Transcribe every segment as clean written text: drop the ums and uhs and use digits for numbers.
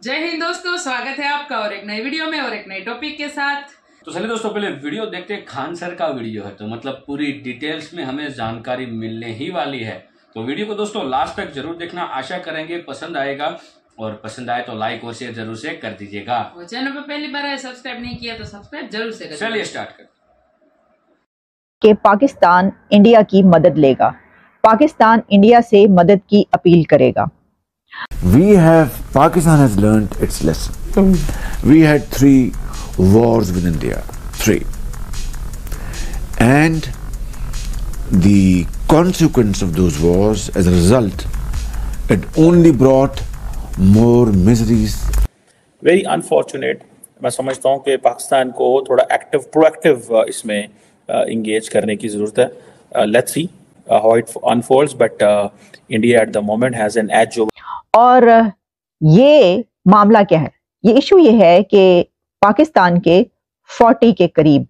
जय हिंद दोस्तों, स्वागत है आपका और एक नई वीडियो में और एक नए टॉपिक के साथ। तो चलिए दोस्तों, पहले वीडियो देखते हैं। खान सर का वीडियो है तो मतलब पूरी डिटेल्स में हमें जानकारी मिलने ही वाली है। तो वीडियो को दोस्तों लास्ट तक जरूर देखना, आशा करेंगे पसंद आएगा और पसंद आए तो लाइक और शेयर जरूर से कर दीजिएगा। और चैनल पर पहली बार है, सब्सक्राइब नहीं किया तो सब्सक्राइब जरूर से करिए। चलिए स्टार्ट करते कि पाकिस्तान इंडिया की मदद लेगा, पाकिस्तान इंडिया से मदद की अपील करेगा। Pakistan has learnt its lesson. We had 3 wars with India, 3. And the consequence of those wars, as a result, it only brought more miseries. Very unfortunate. मैं समझता हूँ कि पाकिस्तान को थोड़ा प्रोएक्टिव इसमें इंगेज करने की ज़रूरत है। Let's see how it unfolds, but India at the moment has an edge over. और ये मामला क्या है? ये इशू ये है कि पाकिस्तान के 40 के करीब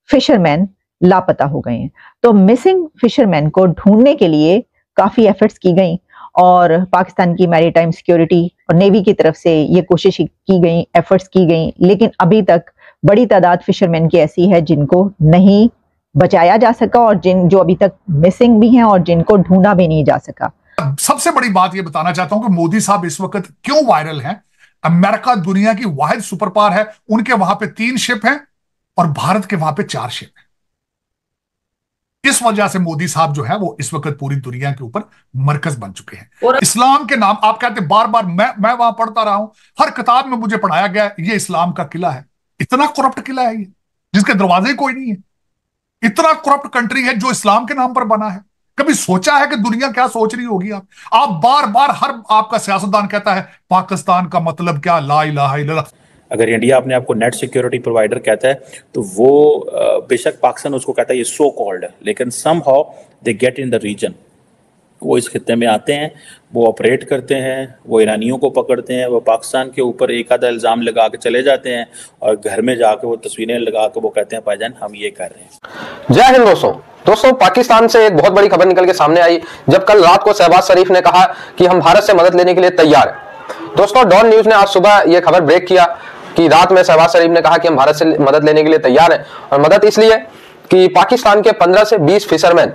फिशरमैन लापता हो गए हैं। तो मिसिंग फिशरमैन को ढूंढने के लिए काफ़ी एफर्ट्स की गई और पाकिस्तान की मैरीटाइम सिक्योरिटी और नेवी की तरफ से ये कोशिश की गई, एफर्ट्स की गई, लेकिन अभी तक बड़ी तादाद फिशरमैन की ऐसी है जिनको नहीं बचाया जा सका और जो अभी तक मिसिंग भी हैं और जिनको ढूंढा भी नहीं जा सका। सबसे बड़ी बात यह बताना चाहता हूं कि मोदी साहब इस वक्त क्यों वायरल हैं। अमेरिका दुनिया की वाहिद सुपर पावर है, उनके वहां पे 3 शिप हैं और भारत के वहां पे 4 शिप हैं। इस वजह से मोदी साहब जो है वो इस वक्त पूरी दुनिया के ऊपर मरकज बन चुके हैं। और इस्लाम के नाम आप कहते बार बार, मैं वहां पढ़ता रहा हूं, हर किताब में मुझे पढ़ाया गया ये इस्लाम का किला है। इतना करप्ट किला है ये, जिसके दरवाजे कोई नहीं है। इतना करप्ट कंट्री है जो इस्लाम के नाम पर बना है। कभी सोचा है कि दुनिया क्या सोच रही होगी? आप बार बार हर आपका सियासतदान कहता है पाकिस्तान का मतलब क्या, ला इलाहा इल्लल्लाह। अगर इंडिया अपने आप को नेट सिक्योरिटी प्रोवाइडर कहता है तो वो बेशक पाकिस्तान उसको कहता है ये सो कॉल्ड है, लेकिन somehow they get in the region. वो इस खित्ते में आते हैं, वो ऑपरेट करते हैं, वो ईरानियों को पकड़ते हैं, वो पाकिस्तान के ऊपर एक आधा इल्ज़ाम लगा के चले जाते हैं और घर में जाके वो तस्वीरें लगा के वो कहते हैं भाईजान हम ये कर रहे हैं। जय हिंद दोस्तों, पाकिस्तान से एक बहुत बड़ी खबर निकल के सामने आई जब कल रात को शहबाज शरीफ ने कहा कि हम भारत से मदद लेने के लिए तैयार हैं। दोस्तों, डॉन न्यूज ने आज सुबह यह खबर ब्रेक किया कि रात में शहबाज शरीफ ने कहा कि हम भारत से मदद लेने के लिए तैयार हैं। और मदद इसलिए कि पाकिस्तान के 15 से 20 फिशरमैन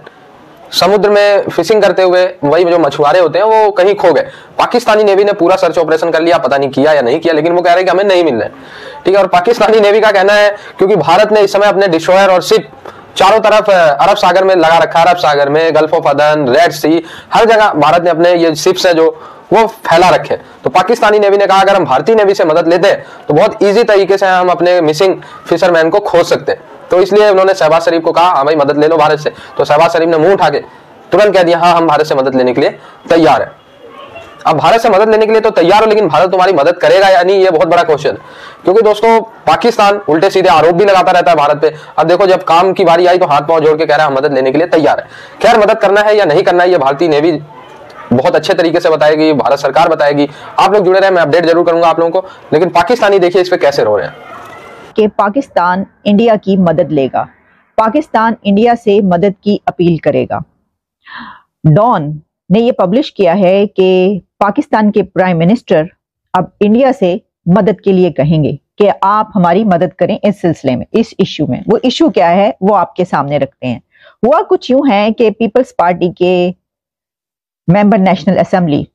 समुद्र में फिशिंग करते हुए, वही जो मछुआरे होते हैं, वो कहीं खो गए। पाकिस्तानी नेवी ने पूरा सर्च ऑपरेशन कर लिया, पता नहीं किया या नहीं किया, लेकिन वो कह रहे हैं कि हमें नहीं मिल रहे। ठीक है, और पाकिस्तानी नेवी का कहना है क्योंकि भारत ने इस समय अपने डिस्ट्रॉयर और शिप चारों तरफ अरब सागर में लगा रखा है, अरब सागर में, गल्फ ऑफ अदन, रेड सी, हर जगह भारत ने अपने ये शिप्स है जो वो फैला रखे। तो पाकिस्तानी नेवी ने कहा अगर हम भारतीय नेवी से मदद लेते हैं तो बहुत इजी तरीके से हम अपने मिसिंग फिशरमैन को खोज सकते हैं। तो इसलिए उन्होंने शहबाज शरीफ को कहा हाँ भाई मदद ले लो भारत से। तो शहबाज शरीफ ने मुंह उठा के तुरंत कह दिया हाँ हम भारत से मदद लेने के लिए तैयार है। अब भारत से मदद लेने के लिए तो तैयार हो, लेकिन भारत तुम्हारी मदद करेगा या नहीं, ये बहुत बड़ा क्वेश्चन है। क्योंकि दोस्तों पाकिस्तान उल्टे सीधे आरोप भी लगाता रहता है भारत पे। अब देखो जब काम की बारी आई तो हाथ पांव जोड़ के कह रहा है हम मदद लेने के लिए तैयार है। खैर, मदद करना है या नहीं करना है ये भारतीय नेवी बहुत अच्छे तरीके से बताएगी, भारत सरकार बताएगी। आप लोग जुड़े रहे, मैं अपडेट जरूर करूंगा आप लोगों को। लेकिन पाकिस्तानी देखिए इस पे कैसे रो रहे हैं कि पाकिस्तान इंडिया की मदद लेगा, पाकिस्तान इंडिया से मदद की अपील करेगा। डॉन ने ये पब्लिश किया है कि पाकिस्तान के प्राइम मिनिस्टर अब इंडिया से मदद के लिए कहेंगे कि आप हमारी मदद करें इस सिलसिले में, इस इशू में। वो इशू क्या है वो आपके सामने रखते हैं। हुआ कुछ यूं है कि पीपल्स पार्टी के मेंबर नेशनल असेंबली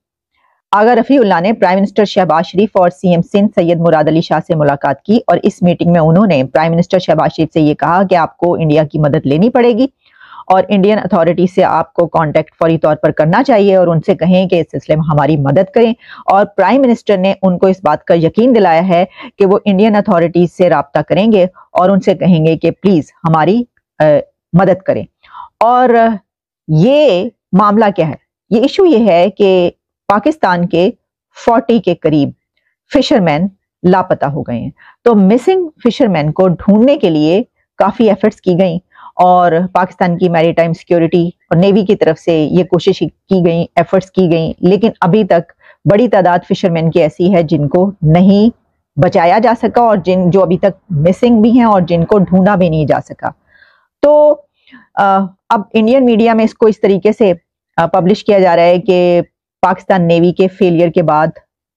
आगा रफीउल्लाह ने प्राइम मिनिस्टर शहबाज शरीफ और सीएम सिंध सैयद मुराद अली शाह से मुलाकात की और इस मीटिंग में उन्होंने प्राइम मिनिस्टर शहबाज शरीफ से ये कहा कि आपको इंडिया की मदद लेनी पड़ेगी और इंडियन अथॉरिटी से आपको कांटेक्ट फौरी तौर पर करना चाहिए और उनसे कहें कि इस सिलसिले में हमारी मदद करें। और प्राइम मिनिस्टर ने उनको इस बात का यकीन दिलाया है कि वो इंडियन अथॉरिटीज से राब्ता करेंगे और उनसे कहेंगे कि प्लीज हमारी मदद करें। और ये मामला क्या है? ये इशू ये है कि पाकिस्तान के 40 के करीब फिशरमैन लापता हो गए हैं। तो मिसिंग फिशरमैन को ढूंढने के लिए काफी एफर्ट्स की गई और पाकिस्तान की मैरीटाइम सिक्योरिटी और नेवी की तरफ से ये कोशिश की गई, एफर्ट्स की गई, लेकिन अभी तक बड़ी तादाद फिशरमैन की ऐसी है जिनको नहीं बचाया जा सका और जो अभी तक मिसिंग भी हैं और जिनको ढूंढा भी नहीं जा सका। तो अब इंडियन मीडिया में इसको इस तरीके से पब्लिश किया जा रहा है कि पाकिस्तान नेवी के फेलियर के बाद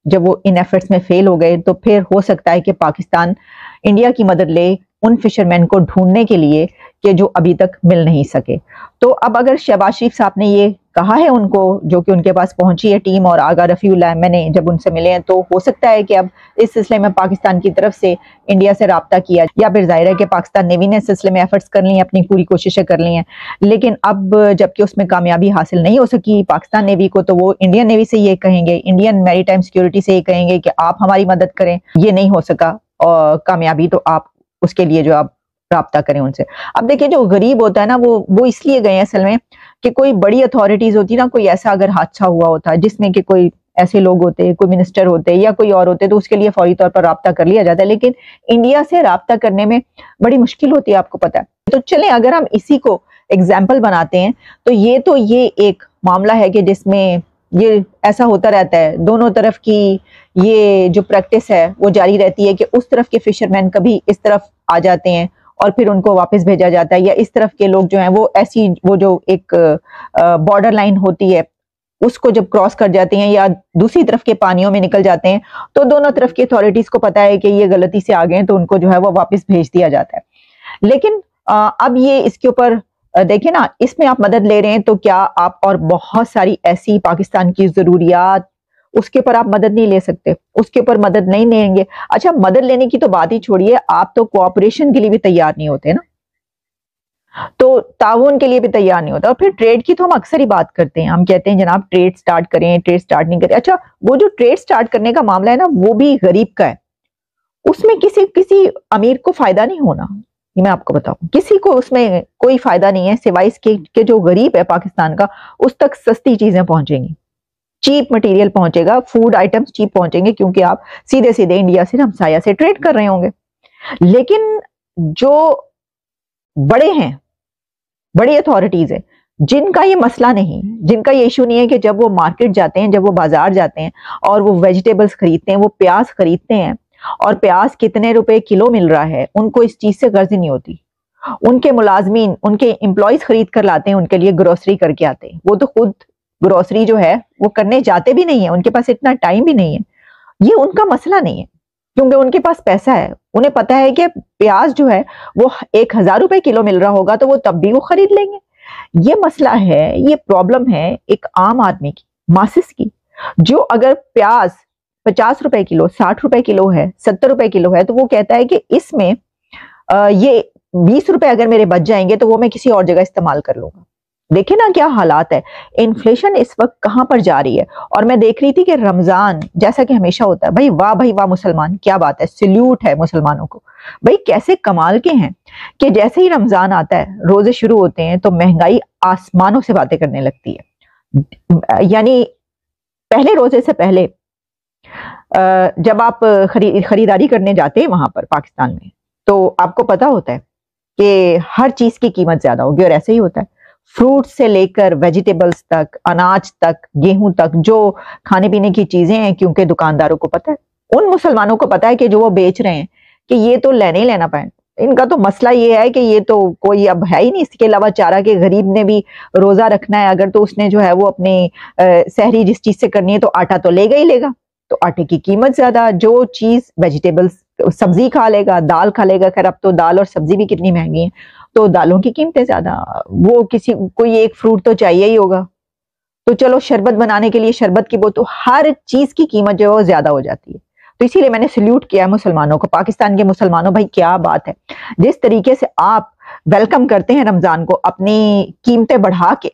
जब वो इन एफर्ट्स में फेल हो गए तो फिर हो सकता है कि पाकिस्तान इंडिया की मदद ले उन फिशरमैन को ढूंढने के लिए कि जो अभी तक मिल नहीं सके। तो अब अगर शहबाज शरीफ साहब ने ये कहा है उनको, जो कि उनके पास पहुंची है टीम और आगा रफीउल्लाह, मैंने जब उनसे मिले हैं, तो हो सकता है कि अब इस सिलसिले में पाकिस्तान की तरफ से इंडिया से राब्ता किया, या फिर जाहिर है कि पाकिस्तान नेवी ने इस सिलसिले में एफर्ट्स कर ली हैं, अपनी पूरी कोशिशें कर ली हैं, लेकिन अब जबकि उसमें कामयाबी हासिल नहीं हो सकी पाकिस्तान नेवी को, तो वो इंडियन नेवी से ये कहेंगे, इंडियन मैरीटाइम सिक्योरिटी से ये कहेंगे कि आप हमारी मदद करें। ये नहीं हो सका और कामयाबी, तो आप उसके लिए जो आप राब्ता करें उनसे। अब देखिए, जो गरीब होता है ना, वो इसलिए गए हैं असल में कि कोई बड़ी अथॉरिटीज होती ना, कोई ऐसा अगर हादसा हुआ होता जिसमें कि कोई ऐसे लोग होते, कोई मिनिस्टर होते या कोई और होते, तो उसके लिए फौरी तौर पर राब्ता कर लिया जाता है, लेकिन इंडिया से राब्ता करने में बड़ी मुश्किल होती है, आपको पता है। तो चलें, अगर हम इसी को एग्जाम्पल बनाते हैं तो ये एक मामला है कि जिसमें ये ऐसा होता रहता है, दोनों तरफ की ये जो प्रैक्टिस है वो जारी रहती है कि उस तरफ के फिशरमैन कभी इस तरफ आ जाते हैं और फिर उनको वापस भेजा जाता है, या इस तरफ के लोग जो हैं वो जो एक बॉर्डर लाइन होती है उसको जब क्रॉस कर जाते हैं या दूसरी तरफ के पानियों में निकल जाते हैं, तो दोनों तरफ की अथॉरिटीज को पता है कि ये गलती से आ गए हैं, तो उनको जो है वो वापस भेज दिया जाता है। लेकिन अब ये इसके ऊपर देखिए ना, इसमें आप मदद ले रहे हैं, तो क्या आप और बहुत सारी ऐसी पाकिस्तान की जरूरियात, उसके ऊपर आप मदद नहीं ले सकते, उसके ऊपर मदद नहीं लेंगे। अच्छा, मदद लेने की तो बात ही छोड़िए, आप तो कोऑपरेशन के लिए भी तैयार नहीं होते ना, तो ताउन के लिए भी तैयार नहीं होता। और फिर ट्रेड की तो हम अक्सर ही बात करते हैं, हम कहते हैं जनाब ट्रेड स्टार्ट करें, ट्रेड स्टार्ट नहीं करें। अच्छा, वो जो ट्रेड स्टार्ट करने का मामला है ना, वो भी गरीब का है, उसमें किसी अमीर को फायदा नहीं होना, ये मैं आपको बताऊं, किसी को उसमें कोई फायदा नहीं है, सिवाय इसके कि जो गरीब है पाकिस्तान का, उस तक सस्ती चीजें पहुंचेंगी, चीप मटेरियल पहुंचेगा, फूड आइटम्स चीप पहुंचेंगे, क्योंकि आप सीधे सीधे इंडिया से हमसाया से ट्रेड कर रहे होंगे। लेकिन जो बड़े हैं, बड़ी अथॉरिटीज है, जिनका ये मसला नहीं, जिनका ये इशू नहीं है कि जब वो मार्केट जाते हैं, जब वो बाजार जाते हैं और वो वेजिटेबल्स खरीदते हैं, वो प्याज खरीदते हैं और प्याज कितने रुपए किलो मिल रहा है, उनको इस चीज से गर्ज नहीं होती। उनके मुलाजमीन, उनके एम्प्लॉयज खरीद कर लाते हैं, उनके लिए ग्रोसरी करके आते हैं, वो तो खुद ग्रोसरी जो है वो करने जाते भी नहीं है, उनके पास इतना टाइम भी नहीं है। ये उनका मसला नहीं है, क्योंकि उनके पास पैसा है, उन्हें पता है कि प्याज जो है वो 1000 रुपए किलो मिल रहा होगा, तो वो तब भी वो खरीद लेंगे। ये मसला है, ये प्रॉब्लम है एक आम आदमी की, मासिस की, जो अगर प्याज 50 रुपए किलो, 60 रुपए किलो है, 70 रुपए किलो है, तो वो कहता है कि इसमें ये 20 रुपए अगर मेरे बच जाएंगे तो वो मैं किसी और जगह इस्तेमाल कर लूंगा। देखे ना क्या हालात है, इन्फ्लेशन इस वक्त कहां पर जा रही है। और मैं देख रही थी कि रमजान, जैसा कि हमेशा होता है, भाई वाह मुसलमान, क्या बात है, सल्यूट है मुसलमानों को, भाई कैसे कमाल के हैं कि जैसे ही रमजान आता है, रोजे शुरू होते हैं, तो महंगाई आसमानों से बातें करने लगती है। यानी पहले रोजे से पहले जब आप खरीदारी करने जाते हैं वहां पर पाकिस्तान में, तो आपको पता होता है कि हर चीज की कीमत ज्यादा होगी, और ऐसे ही होता है, फ्रूट से लेकर वेजिटेबल्स तक, अनाज तक, गेहूं तक, जो खाने पीने की चीजें हैं, क्योंकि दुकानदारों को पता है, उन मुसलमानों को पता है कि जो वो बेच रहे हैं कि ये तो लेने ही लेना पाए। इनका तो मसला ये है कि ये तो कोई अब है ही नहीं इसके अलावा चारा, के गरीब ने भी रोजा रखना है अगर, तो उसने जो है वो अपनी सहरी जिस चीज से करनी है, तो आटा तो लेगा ही लेगा, तो आटे की कीमत ज्यादा, जो चीज वेजिटेबल्स, सब्जी खा लेगा, दाल खा लेगा, खैर अब तो दाल और सब्जी भी कितनी महंगी है, तो दालों की कीमतें ज्यादा, वो कोई एक फ्रूट तो चाहिए ही होगा, तो चलो शरबत बनाने के लिए शरबत की बोतल, हर चीज की कीमत जो है वो ज्यादा हो जाती है। तो इसीलिए मैंने सल्यूट किया मुसलमानों को, पाकिस्तान के मुसलमानों, भाई क्या बात है, जिस तरीके से आप वेलकम करते हैं रमजान को, अपनी कीमतें बढ़ा के,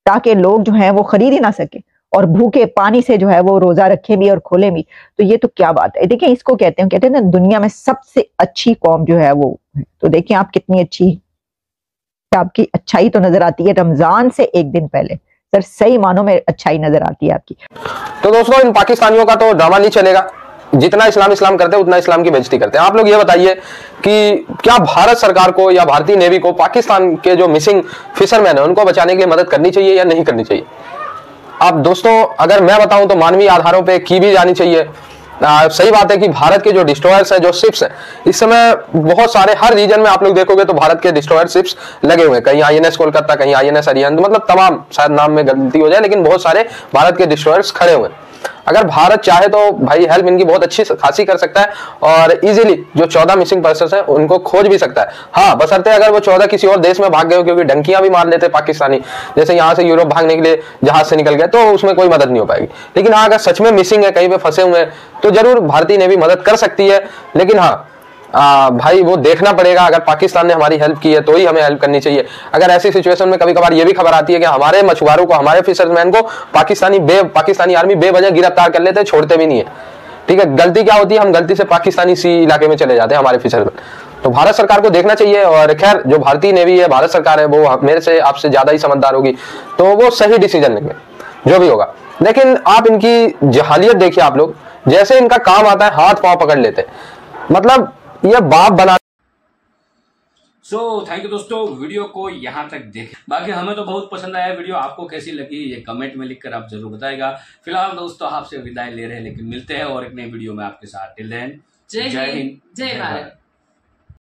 ताकि लोग जो है वो खरीद ही ना सके और भूखे पानी से जो है वो रोजा रखे भी और खोले भी, तो ये तो क्या बात है। देखिए, इसको कहते हैं ना दुनिया में सबसे अच्छी कौम जो है वो, तो देखिए आप कितनी अच्छी, आपकी अच्छाई तो नजर आती है रमजान से एक दिन पहले, सर सही मानों में अच्छाई नजर आती है आपकी। तो दोस्तों, इन पाकिस्तानियों का तो ड्रामा नहीं चलेगा, जितना इस्लाम करते हैं उतना इस्लाम की बेइज्जती करते हैं। आप लोग ये बताइए कि क्या भारत सरकार को या भारतीय नेवी को पाकिस्तान के जो मिसिंग फिशरमैन है उनको बचाने के लिए मदद करनी चाहिए या नहीं करनी चाहिए? अब दोस्तों, अगर मैं बताऊं तो मानवीय आधारों पे की भी जानी चाहिए। सही बात है कि भारत के जो डिस्ट्रॉयर्स हैं, जो शिप्स हैं, इस समय बहुत सारे, हर रीजन में आप लोग देखोगे तो भारत के डिस्ट्रॉयर शिप्स लगे हुए हैं, कहीं INS कोलकाता, कहीं INS अरिहंत, मतलब तमाम, शायद नाम में गलती हो जाए लेकिन बहुत सारे भारत के डिस्ट्रॉयर्स खड़े हुए हैं। अगर भारत चाहे तो भाई हेल्प इनकी बहुत अच्छी खासी कर सकता है और इजीली जो 14 मिसिंग पर्सन हैं उनको खोज भी सकता है। हाँ, बशर्ते अगर वो 14 किसी और देश में भाग गए हो, क्योंकि डंकियां भी मार लेते पाकिस्तानी, जैसे यहाँ से यूरोप भागने के लिए जहाज से निकल गए, तो उसमें कोई मदद नहीं हो पाएगी। लेकिन हाँ, अगर सच में मिसिंग है, कहीं पे फंसे हुए हैं, तो जरूर भारतीय नेवी मदद कर सकती है। लेकिन हाँ भाई वो देखना पड़ेगा, अगर पाकिस्तान ने हमारी हेल्प की है तो ही हमें हेल्प करनी चाहिए। अगर ऐसी सिचुएशन में कभी कभार ये भी खबर आती है कि हमारे मछुआरों को, हमारे फिशरमैन को पाकिस्तानी आर्मी बेवजह गिरफ्तार कर लेते हैं, छोड़ते भी नहीं है। ठीक है, गलती क्या होती है, हम गलती से पाकिस्तानी सी इलाके में चले जाते हैं हमारे फिशरमैन। तो भारत सरकार को देखना चाहिए। और खैर जो भारतीय नेवी है, भारत सरकार है, वो मेरे से आपसे ज्यादा ही समझदार होगी, तो वो सही डिसीजन लेंगे जो भी होगा। लेकिन आप इनकी जहालियत देखिए, आप लोग जैसे इनका काम आता है हाथ पांव पकड़ लेते हैं, मतलब ये बाप बना। थैंक यू दोस्तों, वीडियो को यहाँ तक देख। बाकी हमें तो बहुत पसंद आया वीडियो, आपको कैसी लगी ये कमेंट में लिखकर आप जरूर बताएगा। फिलहाल दोस्तों आपसे विदाई ले रहे हैं, लेकिन मिलते हैं और एक नई वीडियो में आपके साथ। टिल देन, जय हिंद, जय भारत।